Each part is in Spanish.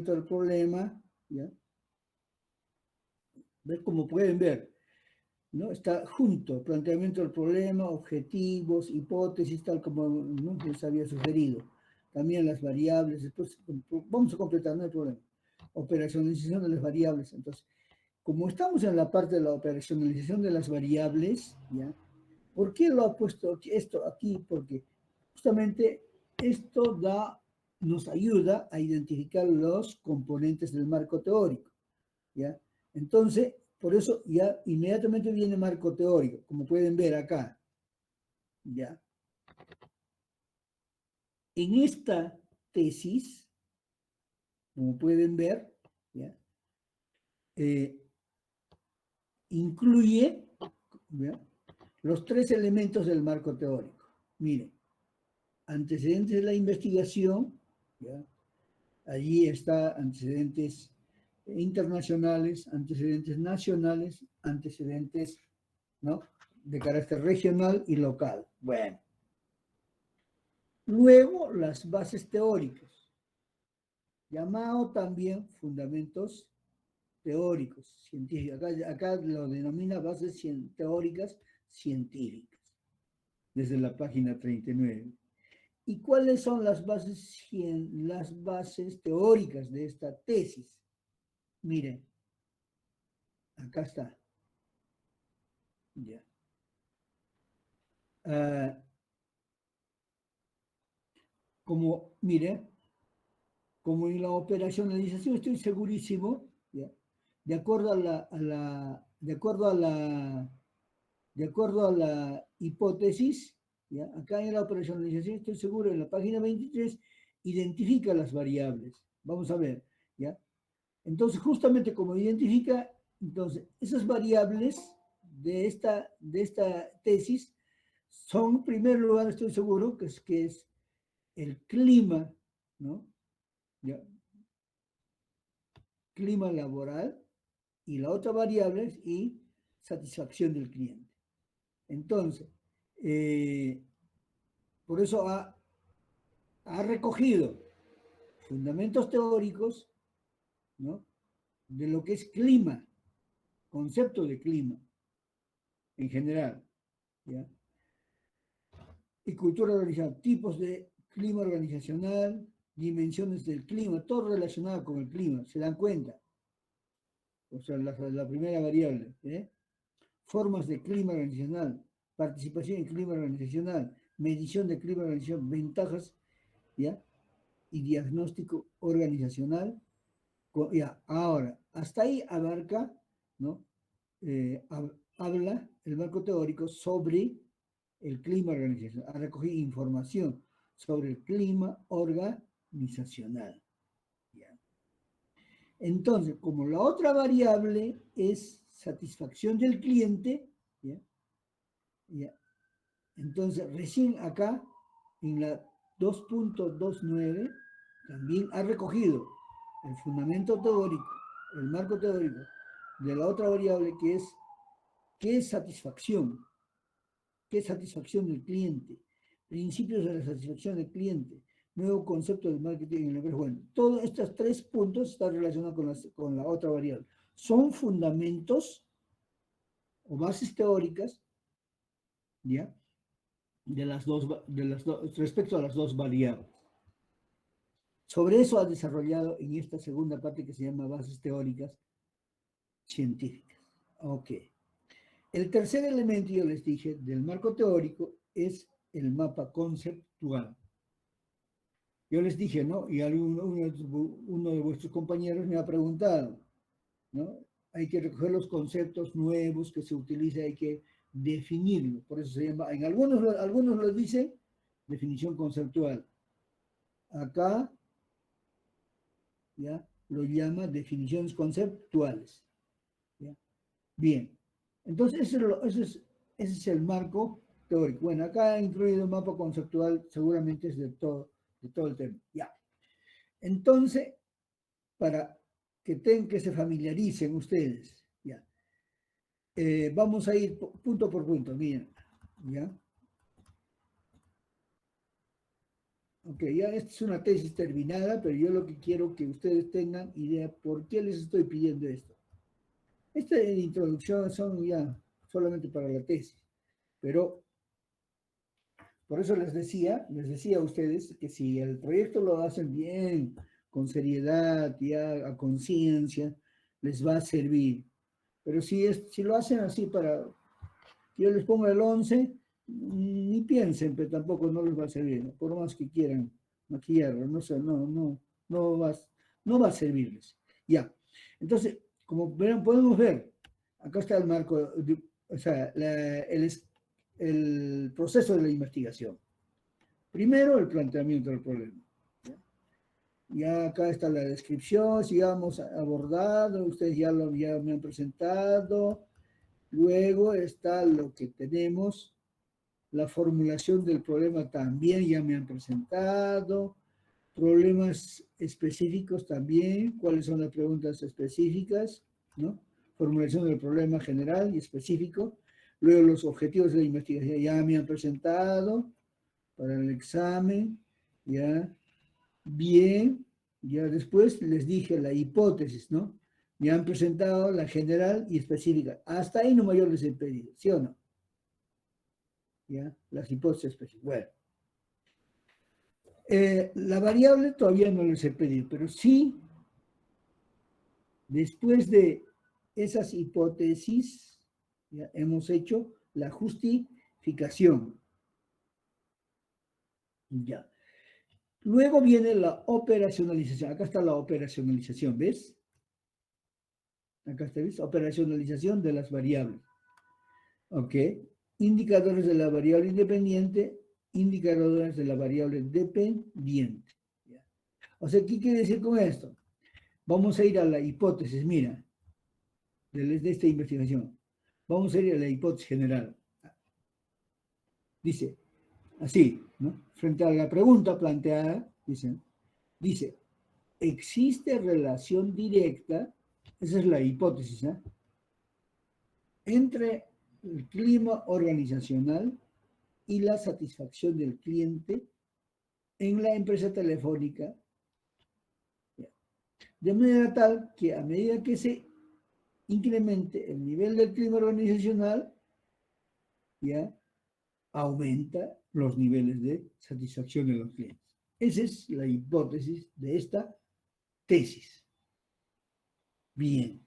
del problema, ¿ya? ¿Ves? Como pueden ver, ¿no? Está junto, planteamiento del problema, objetivos, hipótesis, tal como, ¿no?, les había sugerido. También las variables, después vamos a completar, no hay problema. Operacionalización de las variables. Entonces, como estamos en la parte de la operacionalización de las variables, ¿ya? ¿Por qué lo ha puesto esto aquí? Porque justamente esto nos ayuda a identificar los componentes del marco teórico, ¿ya? Entonces, por eso ya inmediatamente viene marco teórico, como pueden ver acá, ¿ya? En esta tesis, como pueden ver, ¿ya? Eh, incluye, ¿ya?, los tres elementos del marco teórico. Miren, antecedentes de la investigación, ¿ya? Allí está antecedentes internacionales, antecedentes nacionales, antecedentes, ¿no?, de carácter regional y local. Bueno. Luego, las bases teóricas, llamado también fundamentos teóricos, científicos. Acá lo denomina bases teóricas científicas, desde la página 39. ¿Y cuáles son las bases teóricas de esta tesis? Miren, acá está. Ya. Miren, como en la operacionalización estoy segurísimo, ¿ya?, de acuerdo a la hipótesis, ¿ya?, acá en la operacionalización estoy seguro, en la página 23, identifica las variables. Vamos a ver, ¿ya? Entonces, justamente como identifica, entonces, esas variables de esta tesis son, en primer lugar, estoy seguro, que es el clima, ¿no?, ¿ya?, clima laboral, y la otra variable es satisfacción del cliente. Entonces, por eso ha recogido fundamentos teóricos, ¿no?, de lo que es clima, concepto de clima en general, ¿ya?, y cultura organizacional, tipos de clima organizacional, dimensiones del clima, todo relacionado con el clima, ¿se dan cuenta? O sea, la primera variable, ¿eh? Formas de clima organizacional, participación en clima organizacional, medición de clima organizacional, ventajas, ¿ya?, y diagnóstico organizacional. Ya, ahora, hasta ahí abarca, ¿no?, habla el marco teórico sobre el clima organizacional, ha recogido información sobre el clima organizacional. ¿Ya? Entonces, como la otra variable es satisfacción del cliente, ¿ya?, ¿ya?, entonces recién acá, en la 2.29, también ha recogido el fundamento teórico, el marco teórico de la otra variable, que es ¿qué es satisfacción? ¿Qué es satisfacción del cliente? Principios de la satisfacción del cliente, nuevo concepto de marketing en la empresa. Bueno, todos estos tres puntos están relacionados con la otra variable. Son fundamentos o bases teóricas, ¿ya?, respecto a las dos variables. Sobre eso ha desarrollado en esta segunda parte que se llama bases teóricas científicas. Ok. El tercer elemento, yo les dije, del marco teórico es el mapa conceptual. Yo les dije, ¿no?, y uno de vuestros compañeros me ha preguntado, ¿no?, hay que recoger los conceptos nuevos que se utilizan, hay que definirlo. Por eso se llama, en algunos lo dicen definición conceptual. Acá, ¿ya?, lo llama definiciones conceptuales. ¿Ya? Bien, entonces ese es el marco teórico. Bueno, acá incluido el mapa conceptual, seguramente es de todo el tema. Ya. Entonces, para que se familiaricen ustedes, ya. Vamos a ir punto por punto, miren, ¿ya? Ok, ya esta es una tesis terminada, pero yo lo que quiero que ustedes tengan idea por qué les estoy pidiendo esto. Esta introducción son ya solamente para la tesis, pero por eso les decía a ustedes que si el proyecto lo hacen bien, con seriedad, ya a conciencia, les va a servir. Pero si lo hacen así para que yo les ponga el 11, ni piensen, pero tampoco no les va a servir, ¿no? Por más que quieran maquillarlo, no sé, no va, no va a servirles. Ya. Entonces, como verán, podemos ver, acá está el marco, o sea, el proceso de la investigación. Primero, el planteamiento del problema. Ya acá está la descripción, sigamos abordado, ustedes ya me han presentado. Luego está lo que tenemos, la formulación del problema también ya me han presentado, problemas específicos también, cuáles son las preguntas específicas, ¿no? Formulación del problema general y específico. Luego los objetivos de la investigación ya me han presentado para el examen, ya. Bien, ya después les dije la hipótesis, ¿no? Me han presentado la general y específica. Hasta ahí no yo les he pedido, ¿sí o no? ¿Ya? Las hipótesis específicas. Bueno, la variable todavía no les he pedido, pero sí, después de esas hipótesis, ya hemos hecho la justificación. Ya. Luego viene la operacionalización. Acá está la operacionalización, ¿ves? Acá está, ¿ves? Operacionalización de las variables. Ok. Indicadores de la variable independiente, indicadores de la variable dependiente. ¿Ya? O sea, ¿qué quiere decir con esto? Vamos a ir a la hipótesis, mira, de esta investigación. Vamos a ir a la hipótesis general. Dice, así, ¿no? Frente a la pregunta planteada, dice, ¿existe relación directa? Esa es la hipótesis, ¿eh? Entre el clima organizacional y la satisfacción del cliente en la empresa telefónica, de manera tal que a medida que se incremente el nivel del clima organizacional, ya aumenta los niveles de satisfacción de los clientes. Esa es la hipótesis de esta tesis. Bien.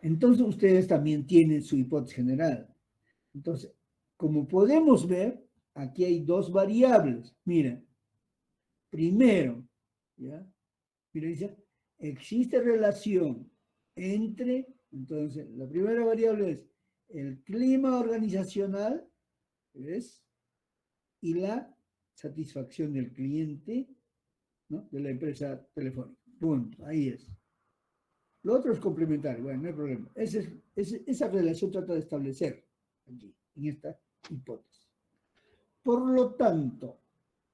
Entonces ustedes también tienen su hipótesis general. Entonces, como podemos ver, aquí hay dos variables. Mira, primero, ¿ya? Mira, dice, existe relación entre, entonces, la primera variable es el clima organizacional, ¿ves? Y la satisfacción del cliente, ¿no? De la empresa telefónica. Punto, ahí es. Lo otro es complementario, bueno, no hay problema. Esa relación trata de establecer aquí, en esta hipótesis. Por lo tanto,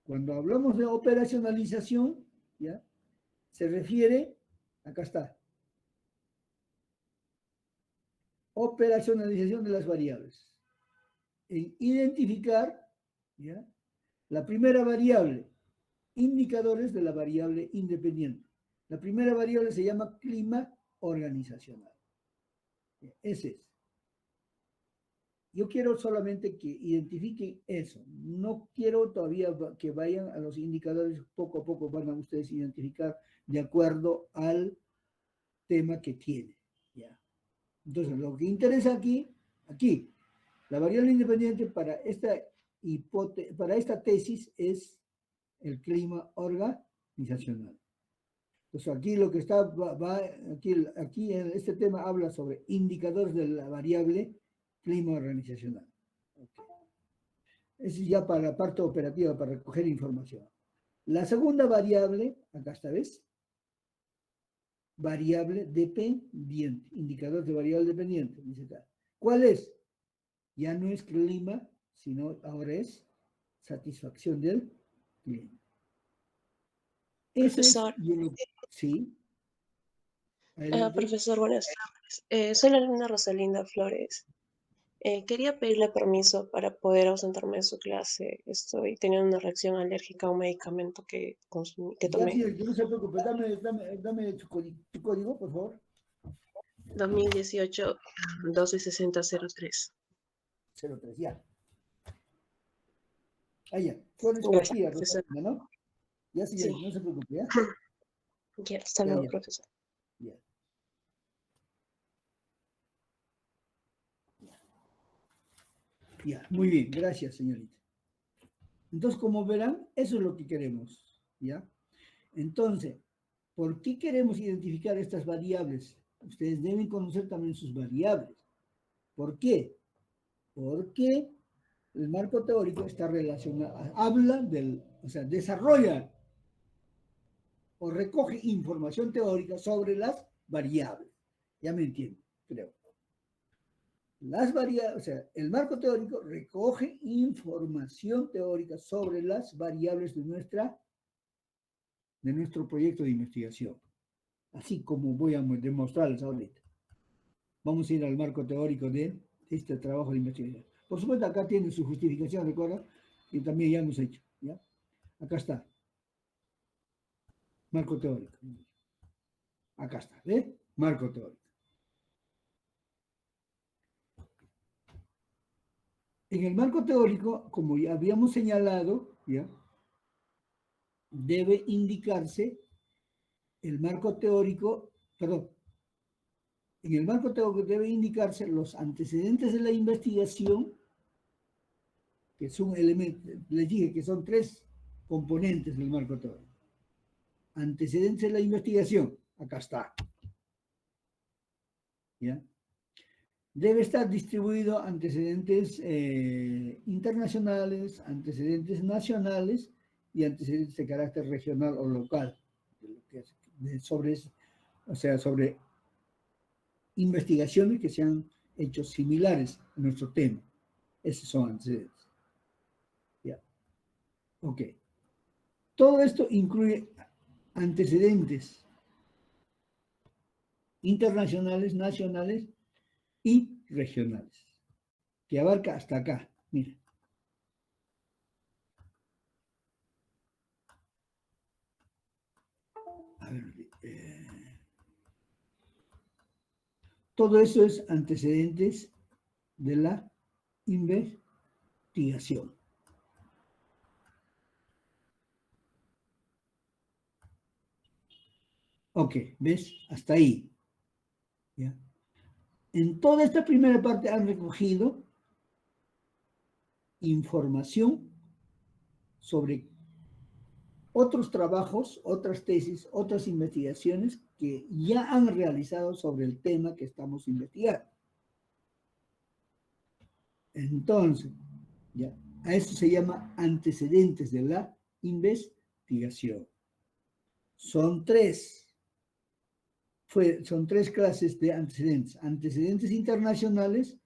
cuando hablamos de operacionalización, ¿ya? Se refiere, acá está, operacionalización de las variables. En identificar, ¿ya? La primera variable, indicadores de la variable independiente. La primera variable se llama clima organizacional. Ese es. Yo quiero solamente que identifiquen eso. No quiero todavía que vayan a los indicadores, poco a poco van a ustedes identificar de acuerdo al tema que tiene. ¿Ya? Entonces, lo que interesa aquí, la variable independiente para esta tesis es el clima organizacional. Entonces, aquí lo que está, aquí en este tema habla sobre indicadores de la variable clima organizacional. Okay. Eso es ya para la parte operativa, para recoger información. La segunda variable, acá está, ¿ves? Variable dependiente, indicador de variable dependiente, dice acá. ¿Cuál es? Ya no es clima, sino ahora es satisfacción del cliente. Ese es, Profesor, sí, adelante. profesor, buenas tardes. Soy la alumna Rosalinda Flores. Quería pedirle permiso para poder ausentarme de su clase. Estoy teniendo una reacción alérgica a un medicamento que Ya, tomé. señorita, no se preocupe, dame tu código, por favor. 2018 126003. 03, ya. Ah, ya. Flores Gracias, García, profesor. Rosalina, ¿no? Ya, Sí. señorita, no se preocupe, ¿ya? Ya, hasta Ya, luego, ya, profesor. ya. Ya, muy bien, gracias, señorita. Entonces, como verán, eso es lo que queremos, ¿ya? Entonces, ¿por qué queremos identificar estas variables? Ustedes deben conocer también sus variables. ¿Por qué? Porque el marco teórico está relacionado, habla del, o sea, desarrolla o recoge información teórica sobre las variables. Ya me entiendo, creo. Las variables, o sea, el marco teórico recoge información teórica sobre las variables de nuestro proyecto de investigación, así como voy a demostrarles ahorita. Vamos a ir al marco teórico de este trabajo de investigación. Por supuesto, acá tiene su justificación, recuerda, y también ya hemos hecho, ¿ya? Acá está, marco teórico. Acá está, ¿ve? Marco teórico. En el marco teórico, como ya habíamos señalado, ¿ya? Debe indicarse el marco teórico, perdón, en el marco teórico debe indicarse los antecedentes de la investigación, que son elementos, les dije que son tres componentes del marco teórico. Antecedentes de la investigación, acá está. ¿Ya? Debe estar distribuido antecedentes internacionales, antecedentes nacionales y antecedentes de carácter regional o local, sobre, o sea, sobre investigaciones que se han hecho similares a nuestro tema. Esos son antecedentes. ¿Ya? Ok. Todo esto incluye antecedentes internacionales, nacionales y regionales, que abarca hasta acá. Mira. A ver, todo eso es antecedentes de la investigación. Ok, ¿ves? Hasta ahí. ¿Ya? En toda esta primera parte han recogido información sobre otros trabajos, otras tesis, otras investigaciones que ya han realizado sobre el tema que estamos investigando. Entonces, ya, a eso se llama antecedentes de la investigación. Son tres. Son tres clases de antecedentes. Antecedentes internacionales,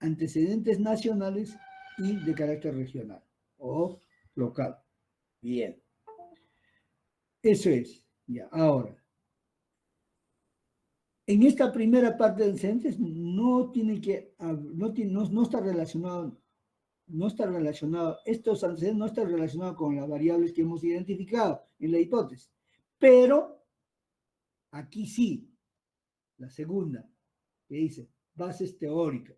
antecedentes nacionales y de carácter regional o local. Bien. Eso es. Ya, ahora. En esta primera parte de antecedentes no tiene que, no está relacionado, estos antecedentes no están relacionados con las variables que hemos identificado en la hipótesis. Pero aquí sí, la segunda, que dice bases teóricas.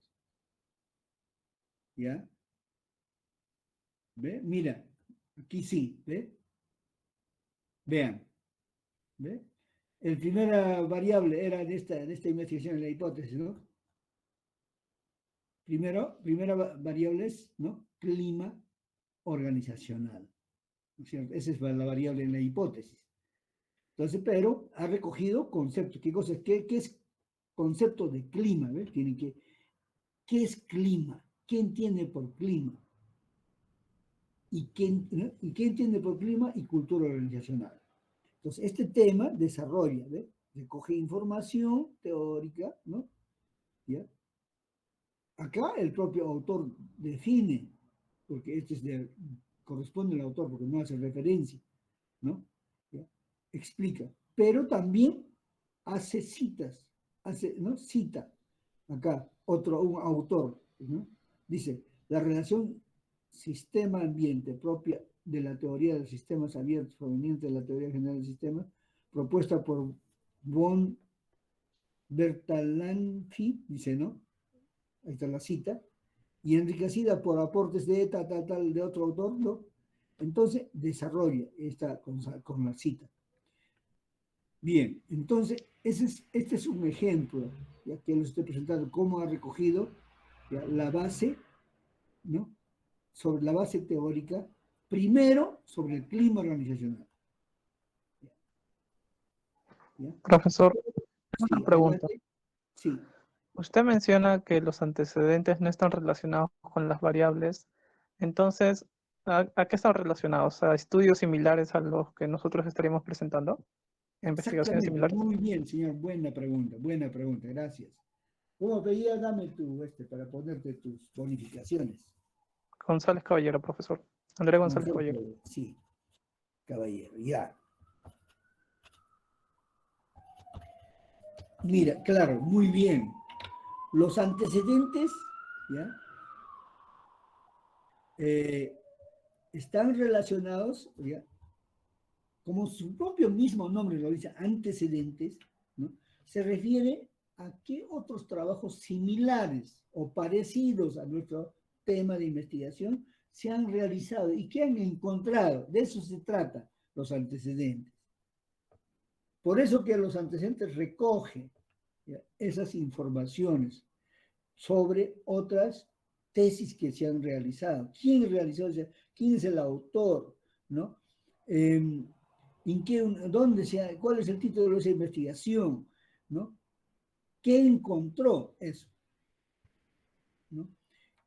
¿Ya? ¿Ve? Mira, aquí sí, ¿ve? Vean, ¿ve? El primera variable era de esta investigación en la hipótesis, ¿no? Primera variable es, ¿no? Clima organizacional, ¿no es cierto? Esa es la variable en la hipótesis. Entonces, pero ha recogido conceptos. ¿Qué cosa? ¿Qué es concepto de clima? ¿Ves? ¿Qué es clima? ¿Qué entiende por clima? ¿Y qué entiende por clima y cultura organizacional? Entonces, este tema desarrolla, ¿ves? Recoge información teórica, ¿no? ¿Ya? Acá el propio autor define, porque corresponde al autor, porque no hace referencia, ¿no? ¿Ya? Explica, pero también hace citas, ¿no? Cita acá un autor, ¿no? Dice, la relación sistema-ambiente propia de la teoría de los sistemas abiertos proveniente de la teoría general del sistema, propuesta por von Bertalanffy, dice, ¿no? Ahí está la cita, y enriquecida por aportes de tal, de otro autor, ¿no? Entonces desarrolla esta con la cita. Bien, entonces este es un ejemplo, ya que lo estoy presentando, cómo ha recogido ya, la base, ¿no? Sobre la base teórica, primero sobre el clima organizacional. ¿Ya? Profesor, una Sí, pregunta. adelante. Sí, Usted menciona que los antecedentes no están relacionados con las variables. Entonces, ¿a qué están relacionados? ¿A estudios similares a los que nosotros estaríamos presentando? ¿A investigaciones exactamente, similares? muy bien, señor, buena pregunta, gracias. ¿Cómo pedía? Dame tu, para ponerte tus bonificaciones. González Caballero, profesor. André González Gonzalo, Caballero. sí, caballero, ya. Mira, claro, muy bien. Los antecedentes, ¿ya? Eh, están relacionados, ¿ya? Como su propio mismo nombre lo dice, antecedentes, ¿no? Se refiere a qué otros trabajos similares o parecidos a nuestro tema de investigación se han realizado y qué han encontrado. De eso se trata, los antecedentes. Por eso que los antecedentes recogen, ¿ya? Esas informaciones sobre otras tesis que se han realizado. ¿Quién realizó? ¿Quién es el autor? ¿No? ¿En qué, dónde cuál es el título de esa investigación? ¿No? ¿Qué encontró eso? ¿No?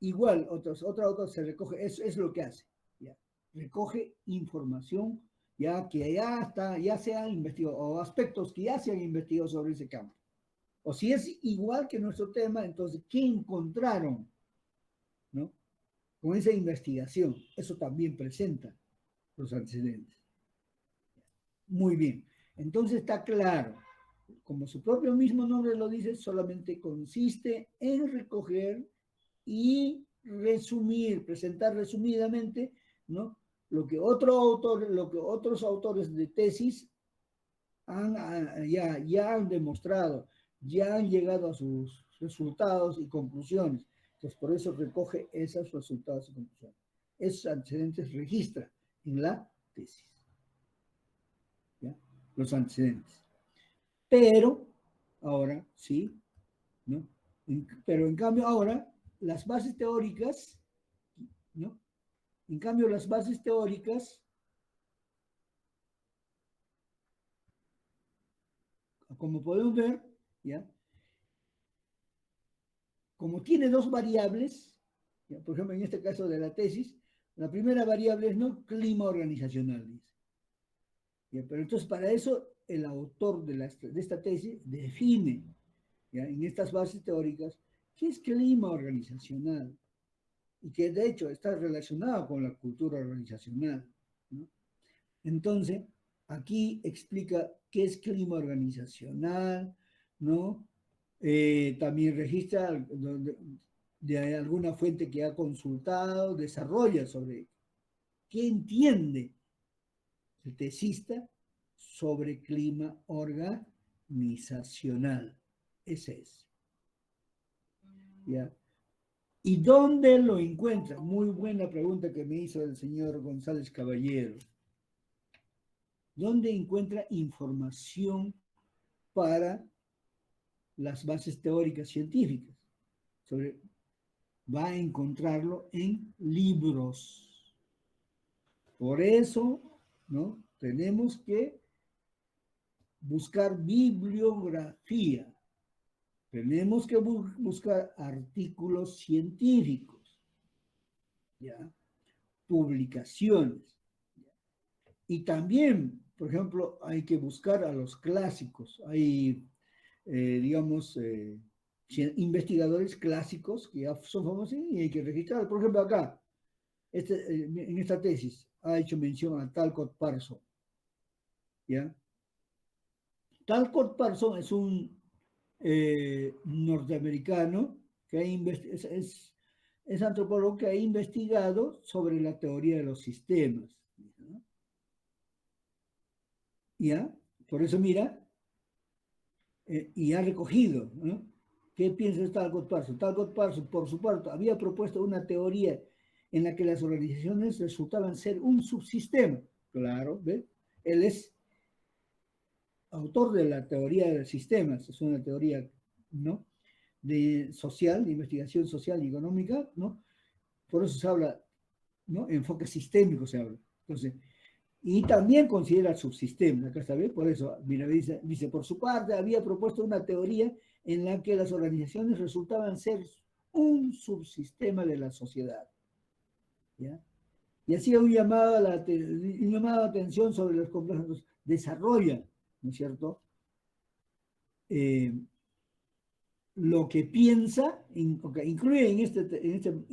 Igual, otro autor se recoge, es lo que hace. ¿Ya? Recoge información ya que ya se han investigado, o aspectos que ya se han investigado sobre ese campo. O si es igual que nuestro tema, entonces, ¿qué encontraron? ¿No? Con esa investigación. Eso también presenta los antecedentes. Muy bien. Entonces está claro, como su propio mismo nombre lo dice, solamente consiste en recoger y resumir, presentar resumidamente, ¿no? Lo que otros autores de tesis ya han demostrado, ya han llegado a sus resultados y conclusiones. Entonces, por eso recoge esos resultados y conclusiones. Esos antecedentes registra en la tesis. ¿Ya? Los antecedentes. Pero, ahora, sí, ¿no? Pero en cambio, ahora, las bases teóricas, ¿no? En cambio, las bases teóricas, como podemos ver, ¿ya? Como tiene dos variables, ¿ya? Por ejemplo, en este caso de la tesis, la primera variable es no clima organizacional, dice. ¿Ya? Pero entonces para eso el autor de esta tesis define, ¿ya? En estas bases teóricas qué es clima organizacional y que de hecho está relacionado con la cultura organizacional, ¿no? Entonces, aquí explica qué es clima organizacional, ¿no? También registra de alguna fuente que ha consultado, desarrolla sobre qué entiende el tesista sobre clima organizacional. Ese es. ¿Ya? ¿Y dónde lo encuentra? Muy buena pregunta que me hizo el señor González Caballero. ¿Dónde encuentra información para las bases teóricas científicas? Va a encontrarlo en libros. Por eso, ¿no? Tenemos que buscar bibliografía. Tenemos que buscar artículos científicos, ¿ya? Publicaciones. Y también, por ejemplo, hay que buscar a los clásicos. Hay, digamos, investigadores clásicos que ya son famosos y hay que registrar. Por ejemplo, acá, en esta tesis, ha hecho mención a Talcott Parsons, ¿ya? Talcott Parsons es un norteamericano que es es antropólogo que ha investigado sobre la teoría de los sistemas, ¿no? ¿Ya? Por eso mira, y ha recogido, ¿no? ¿Qué piensa Talcott Parsons? Talcott Parsons, por su parte, había propuesto una teoría en la que las organizaciones resultaban ser un subsistema. Claro, ¿ves? Él es autor de la teoría de sistemas, es una teoría, ¿no? De social, de investigación social y económica, ¿no? Por eso se habla, ¿no? Enfoque sistémico se habla. Entonces, y también considera subsistemas, acá está bien, por eso, mira, dice, por su parte, había propuesto una teoría en la que las organizaciones resultaban ser un subsistema de la sociedad, ¿ya? Y hacía un llamado de atención sobre los complejos, desarrolla, ¿no es cierto? Lo que piensa, incluye en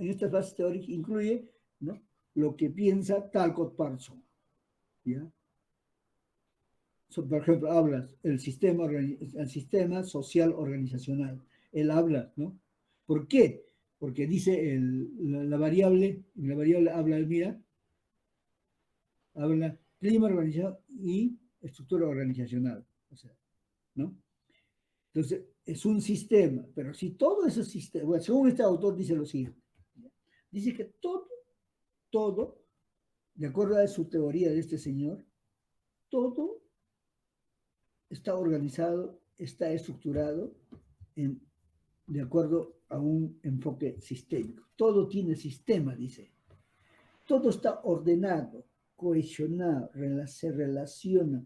esta fase teórica, incluye, ¿no? Lo que piensa Talcott Parsons, ¿ya? Por ejemplo, hablas el sistema social organizacional. Él habla, ¿no? ¿Por qué? Porque dice la variable habla, mira, habla clima organización y estructura organizacional. O sea, ¿no? Entonces, es un sistema, pero si todo ese sistema, bueno, según este autor dice lo siguiente, dice que todo, de acuerdo a su teoría de este señor, todo está organizado, está estructurado de acuerdo a un enfoque sistémico. Todo tiene sistema, dice. Todo está ordenado, cohesionado, se relaciona.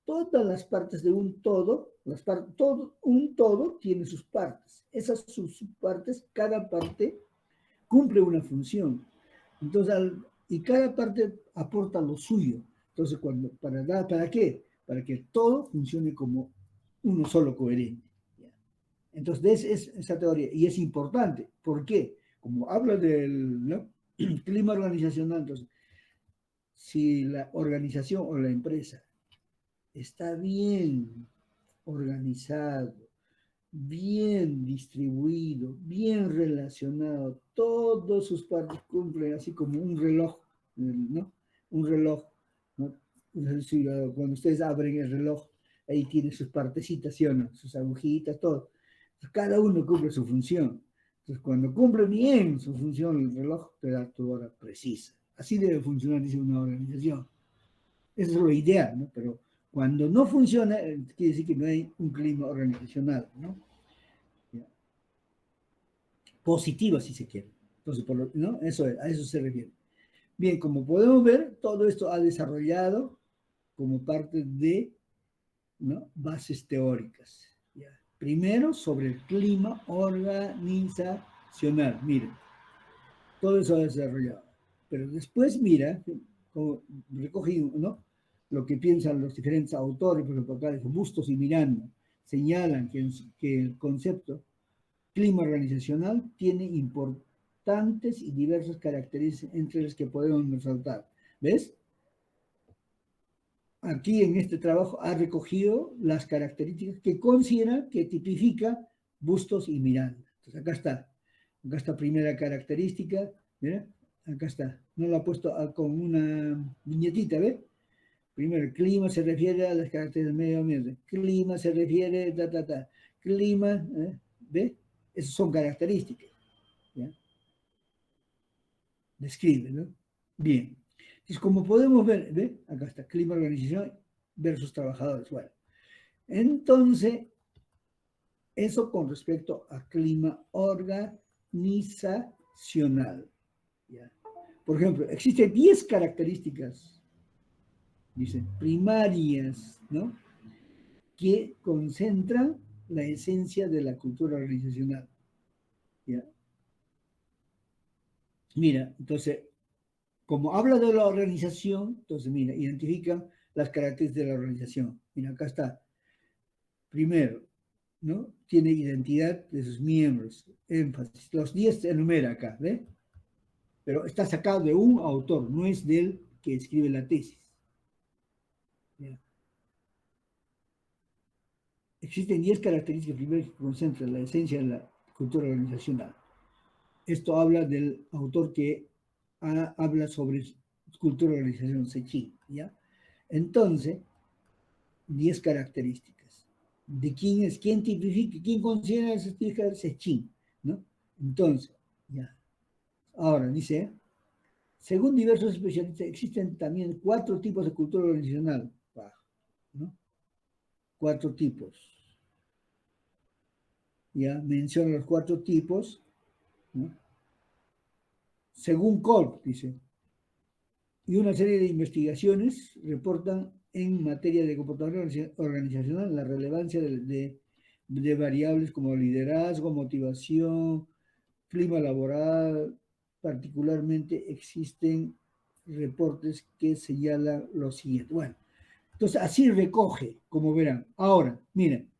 Todas las partes de un todo, un todo tiene sus partes. Esas sus partes, cada parte cumple una función. Entonces, y cada parte aporta lo suyo. Entonces, ¿para qué? Para que todo funcione como uno solo coherente. Entonces, es esa teoría. Y es importante. ¿Por qué? Como habla del, ¿no? Clima organizacional, entonces, si la organización o la empresa está bien organizado, bien distribuido, bien relacionado, todas sus partes cumplen así como un reloj, ¿no? Un reloj, ¿no? Cuando ustedes abren el reloj, ahí tiene sus partecitas, ¿sí o no? Sus agujitas, todo. Cada uno cumple su función. Entonces, cuando cumple bien su función, el reloj te da tu hora precisa. Así debe funcionar, dice una organización. Eso es lo ideal, ¿no? Pero cuando no funciona, quiere decir que no hay un clima organizacional, ¿no? Positivo, si se quiere. Entonces, ¿no? A eso se refiere. Bien, como podemos ver, todo esto ha desarrollado como parte de, ¿no? Bases teóricas. ¿Ya? Primero, sobre el clima organizacional. Miren, todo eso ha desarrollado. Pero después, mira, como recogí, ¿no? Lo que piensan los diferentes autores, por ejemplo, acá Bustos y Miranda, señalan que el concepto clima organizacional tiene importantes y diversas características entre las que podemos resaltar. ¿Ves? Aquí en este trabajo ha recogido las características que considera, que tipifica Bustos y Miranda. Entonces acá está primera característica, ¿mira? Acá está, no lo ha puesto con una viñetita, ¿ves? Primero, el clima se refiere a las características del medio ambiente. Clima se refiere, clima, ¿ves? Esas son características, ¿ya? Describe, ¿no? Bien. Entonces, como podemos ver, ¿ves? Acá está, clima, organización versus trabajadores. Bueno, entonces, eso con respecto a clima organizacional, ¿ya? Por ejemplo, existen 10 características, dicen, primarias, ¿no? Que concentran la esencia de la cultura organizacional, ¿ya? Mira, entonces, como habla de la organización, entonces, mira, identifica las características de la organización. Mira, acá está. Primero, ¿no? Tiene identidad de sus miembros, énfasis. Los 10 se enumera acá, ¿ve? Pero está sacado de un autor, no es del que escribe la tesis. ¿Ya? Existen 10 características primeras que concentran la esencia de la cultura organizacional. Esto habla del autor que habla sobre cultura de organización, Sechín, ¿ya? Entonces, 10 características. ¿De quién tipifica, quién considera esas características? Sechín, ¿no? Entonces, ya. Ahora, dice, según diversos especialistas, existen también 4 tipos de cultura organizacional, ¿no? 4 tipos. Ya menciona los 4 tipos, ¿no? Según Kolb, dice, y una serie de investigaciones reportan en materia de comportamiento organizacional la relevancia de variables como liderazgo, motivación, clima laboral. Particularmente existen reportes que señalan lo siguiente. Bueno, entonces así recoge, como verán. Ahora, miren,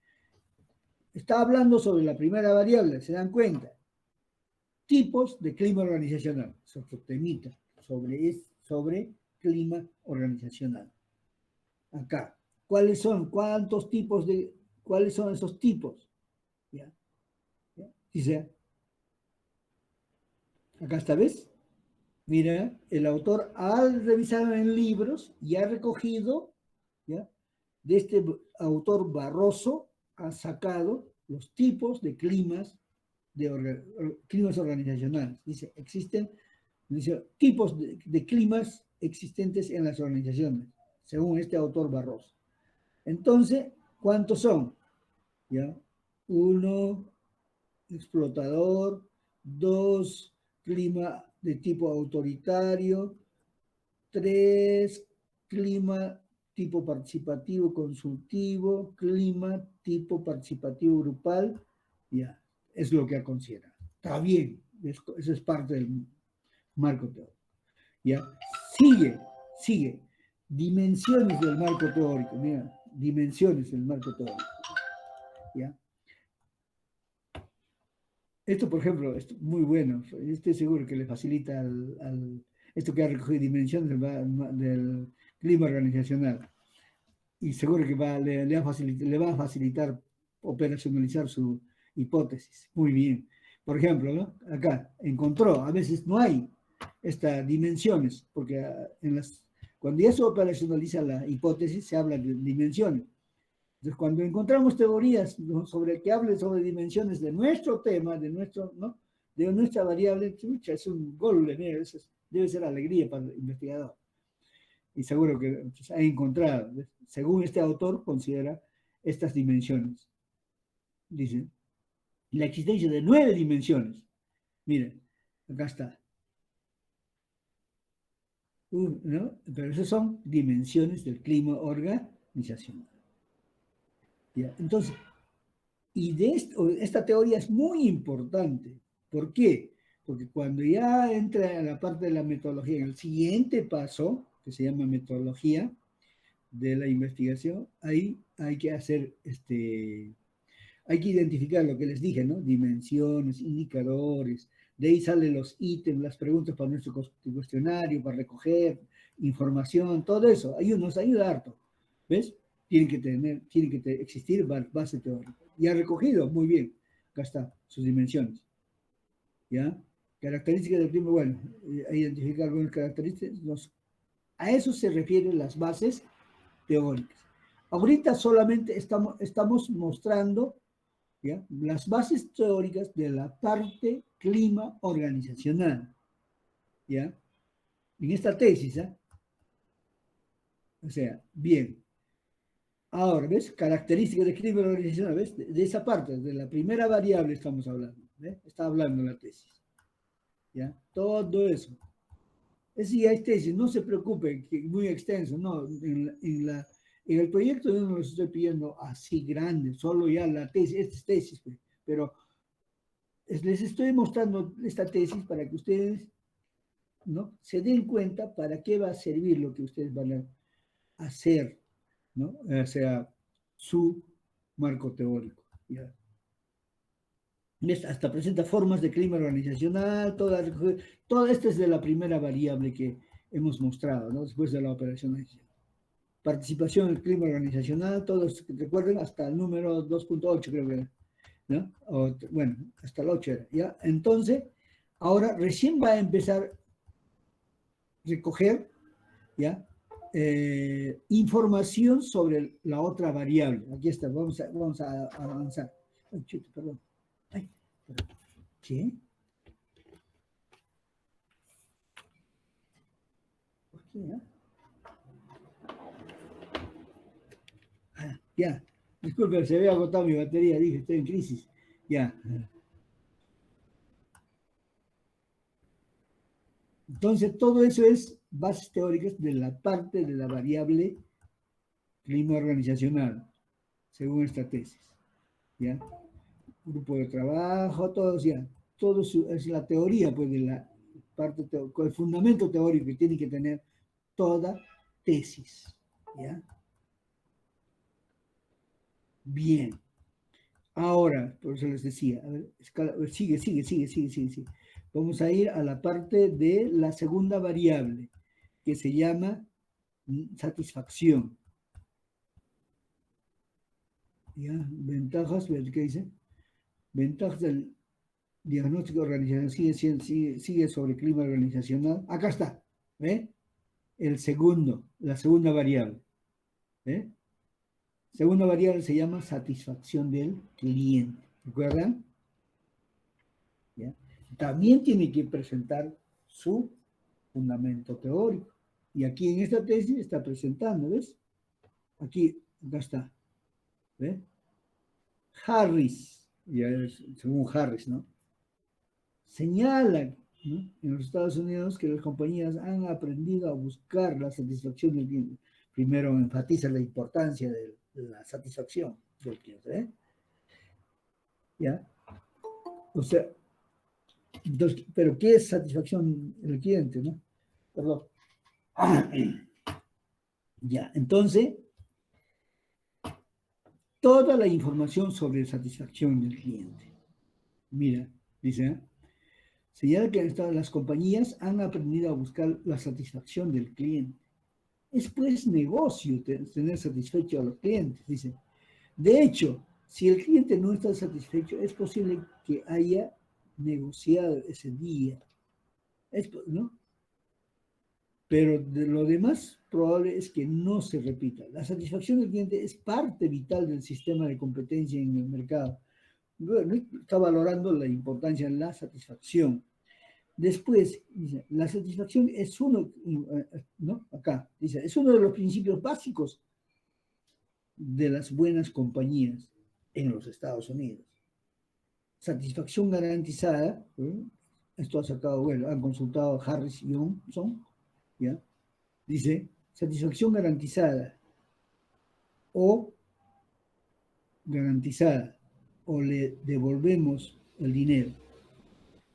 está hablando sobre la primera variable, ¿se dan cuenta? Tipos de clima organizacional. Es otro temita sobre clima organizacional. Acá. ¿Cuáles son? ¿Cuáles son esos tipos? ¿Ya? ¿Ya? Dice, acá está, ¿ves? Mira, el autor ha revisado en libros y ha recogido, ¿ya? De este autor Barroso, ha sacado los tipos de climas organizacionales. Dice, existen tipos de climas existentes en las organizaciones, según este autor Barroso. Entonces, ¿cuántos son? ¿Ya? 1, explotador. 2, clima de tipo autoritario. 3, clima tipo participativo consultivo. Clima tipo participativo grupal. Ya, es lo que ha considerado. Está bien, eso es parte del marco teórico. ¿Ya? Sigue. Dimensiones del marco teórico. Mira, dimensiones del marco teórico. ¿Ya? Esto, por ejemplo, es muy bueno. Estoy seguro que le facilita esto que ha recogido dimensiones del clima organizacional. Y seguro que le va a facilitar operacionalizar su hipótesis. Muy bien. Por ejemplo, ¿no? Acá encontró, a veces no hay estas dimensiones, porque cuando ya se operacionaliza la hipótesis, se habla de dimensiones. Entonces, cuando encontramos teorías que hablen sobre dimensiones de nuestro tema, de nuestra variable, es un gol, debe ser alegría para el investigador. Y seguro que ha encontrado, según este autor, considera estas dimensiones. Dice, la existencia de 9 dimensiones. Miren, acá está. ¿No? Pero esas son dimensiones del clima organizacional. ¿Ya? Entonces, esta teoría es muy importante. ¿Por qué? Porque cuando ya entra en la parte de la metodología, en el siguiente paso, que se llama metodología de la investigación, ahí hay que hay que identificar lo que les dije, ¿no? Dimensiones, indicadores, de ahí salen los ítems, las preguntas para nuestro cuestionario, para recoger información, todo eso, nos ayuda harto, ¿ves? Tiene que existir base teórica. Y ha recogido, muy bien, acá está, sus dimensiones, ¿ya? Características del clima, bueno, identificar algunas características, a eso se refieren las bases teóricas. Ahorita solamente estamos mostrando, ¿ya? Las bases teóricas de la parte clima organizacional, ¿ya? En esta tesis, ¿eh? O sea, bien. Ahora, ¿ves? Características de clima organizacional, ¿ves? De esa parte, de la primera variable estamos hablando, ¿ves? Está hablando la tesis, ¿ya? Todo eso. Ese ya es tesis, no se preocupen, que es muy extenso, no, en el proyecto yo no les estoy pidiendo así grande, solo ya la tesis, esta es tesis, pero les estoy mostrando esta tesis para que ustedes, ¿no? Se den cuenta para qué va a servir lo que ustedes van a hacer, ¿no? O sea, su marco teórico, ¿ya? Hasta presenta formas de clima organizacional, toda esta es de la primera variable que hemos mostrado, ¿no? Después de la operacionalización. Participación en el clima organizacional, todos recuerden hasta el número 2.8 creo que era, ¿no? Bueno, hasta el 8 era, ¿ya? Entonces, Ahora recién va a empezar a recoger, ¿ya? Información sobre la otra variable. Aquí está, vamos a avanzar. Ay, chuta, perdón. Ay, perdón. ¿Qué? ¿Por qué? Ya. Disculpe, se había agotado mi batería, dije, estoy en crisis. Ya. Entonces, todo eso es bases teóricas de la parte de la variable clima organizacional, según esta tesis. ¿Ya? Grupo de trabajo, todos ya. Todo es la teoría, pues, de la parte, el fundamento teórico que tiene que tener toda tesis. ¿Ya? Bien. Ahora, por eso les decía, a ver, sigue. Vamos a ir a la parte de la segunda variable, que se llama satisfacción. ¿Ya? Ventajas, ¿qué dice? Ventajas del diagnóstico organizacional, sigue sobre clima organizacional. Acá está, ¿ve? La segunda variable. ¿Ve? Segunda variable se llama satisfacción del cliente. ¿Recuerdan? ¿Ya? También tiene que presentar su fundamento teórico. Y aquí en esta tesis está presentando, ¿ves? Aquí, acá está. ¿Ves? Harris, ya es, según Harris, ¿no? Señala, ¿no?, en los Estados Unidos que las compañías han aprendido a buscar la satisfacción del cliente. Primero enfatiza la importancia de la satisfacción del cliente, ¿eh? ¿Ya? O sea, entonces, pero ¿qué es satisfacción del cliente, no? Perdón. Ya, entonces, toda la información sobre satisfacción del cliente. Mira, dice, ¿eh? Señala que las compañías han aprendido a buscar la satisfacción del cliente. Es pues negocio tener satisfecho a los clientes, dice. De hecho, si el cliente no está satisfecho, es posible que haya negociado ese día, ¿no? Pero de lo demás, probable es que no se repita. La satisfacción del cliente es parte vital del sistema de competencia en el mercado. Bueno, está valorando la importancia de la satisfacción. Después, dice, la satisfacción es uno, ¿no? Acá, dice, es uno de los principios básicos de las buenas compañías en los Estados Unidos. Satisfacción garantizada, ¿eh? Esto ha sacado, bueno, han consultado a Harris y Johnson, ¿ya? Dice, satisfacción garantizada o garantizada, o le devolvemos el dinero.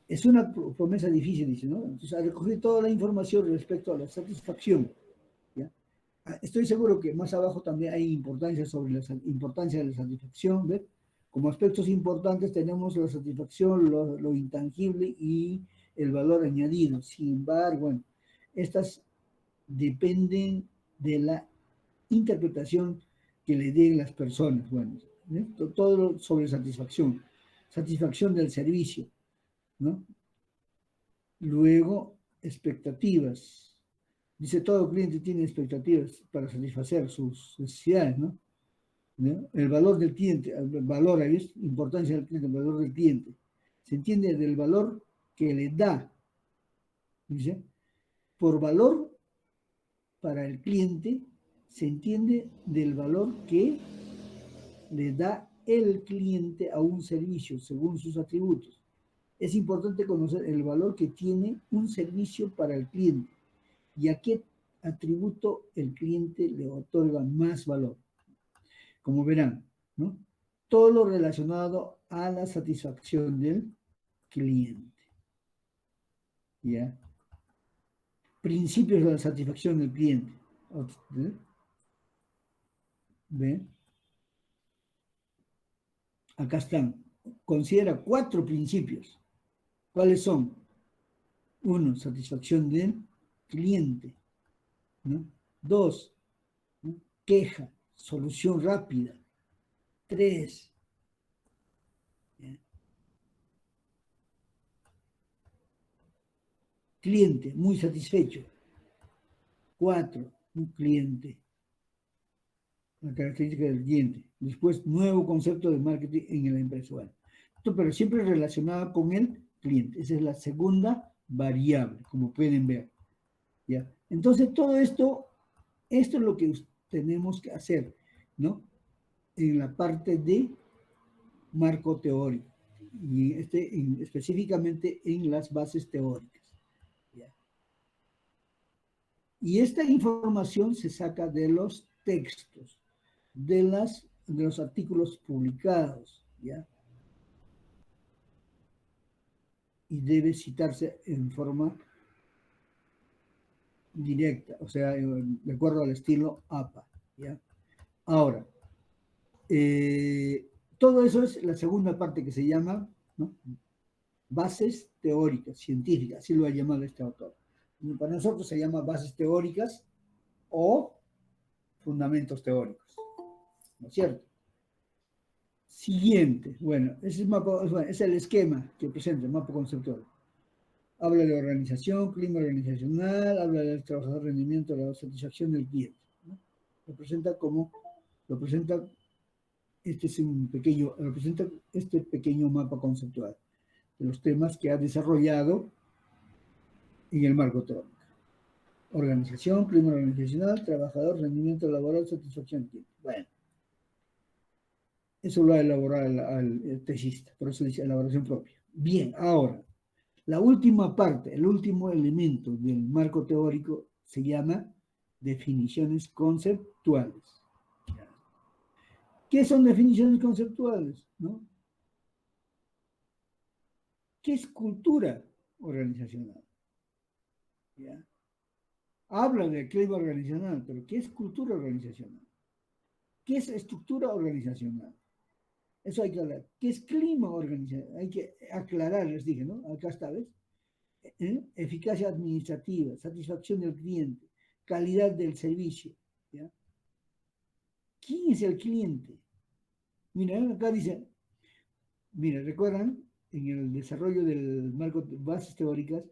Es una promesa difícil, dice, ¿no? Entonces, ha recogido toda la información respecto a la satisfacción, ¿ya? Estoy seguro que más abajo también hay importancia sobre la importancia de la satisfacción, ¿ves? Como aspectos importantes tenemos la satisfacción, lo intangible y el valor añadido. Sin embargo, bueno, estas dependen de la interpretación que le den las personas. Bueno, ¿eh? Todo sobre satisfacción. Satisfacción del servicio, ¿no? Luego, expectativas. Dice, todo cliente tiene expectativas para satisfacer sus necesidades, ¿no? ¿No? El valor del cliente, el valor, ¿ves? Importancia del cliente, el valor del cliente. Se entiende del valor que le da, dice, por valor para el cliente, se entiende del valor que le da el cliente a un servicio según sus atributos. Es importante conocer el valor que tiene un servicio para el cliente y a qué atributo el cliente le otorga más valor. Como verán, ¿no? Todo lo relacionado a la satisfacción del cliente. ¿Ya? Principios de la satisfacción del cliente. ¿Ven? Acá están. Considera 4 principios. ¿Cuáles son? 1, satisfacción del cliente, ¿no? 2, ¿no?, queja, solución rápida. 3, ¿ya?, Cliente, muy satisfecho. 4, un cliente. La característica del cliente. Después, nuevo concepto de marketing en la empresa. Bueno, esto, pero siempre relacionado con el cliente. Esa es la segunda variable, como pueden ver. ¿Ya? Entonces, todo esto es lo que tenemos que hacer, ¿no? En la parte de marco teórico, y específicamente en las bases teóricas. ¿Ya? Y esta información se saca de los textos, de los artículos publicados, ¿ya? Y debe citarse en forma directa, o sea, de acuerdo al estilo APA, ¿ya? Ahora, todo eso es la segunda parte que se llama, ¿no?, bases teóricas, científicas, así lo ha llamado este autor. Para nosotros se llama bases teóricas o fundamentos teóricos, ¿no es cierto? Siguiente, bueno, ese es el esquema que presenta el mapa conceptual. Habla de organización, clima organizacional, habla del trabajador, rendimiento, la satisfacción del cliente, ¿no? Representa este pequeño mapa conceptual de los temas que ha desarrollado en el marco teórico. Organización, clima organizacional, trabajador, rendimiento laboral, satisfacción del cliente. Bueno, eso lo ha elaborado el tesista, por eso dice elaboración propia. Bien, ahora, la última parte, el último elemento del marco teórico se llama definiciones conceptuales. ¿Qué son definiciones conceptuales? ¿No? ¿Qué es cultura organizacional? ¿Ya? Habla de clima organizacional, pero ¿qué es cultura organizacional? ¿Qué es estructura organizacional? Eso hay que hablar. ¿Qué es clima organizacional? Hay que aclarar, les dije, ¿no? Acá está, ¿ves? Eficacia administrativa, satisfacción del cliente, calidad del servicio. ¿Ya? ¿Quién es el cliente? Mira, acá dice, mira, recuerdan, en el desarrollo del marco de bases teóricas,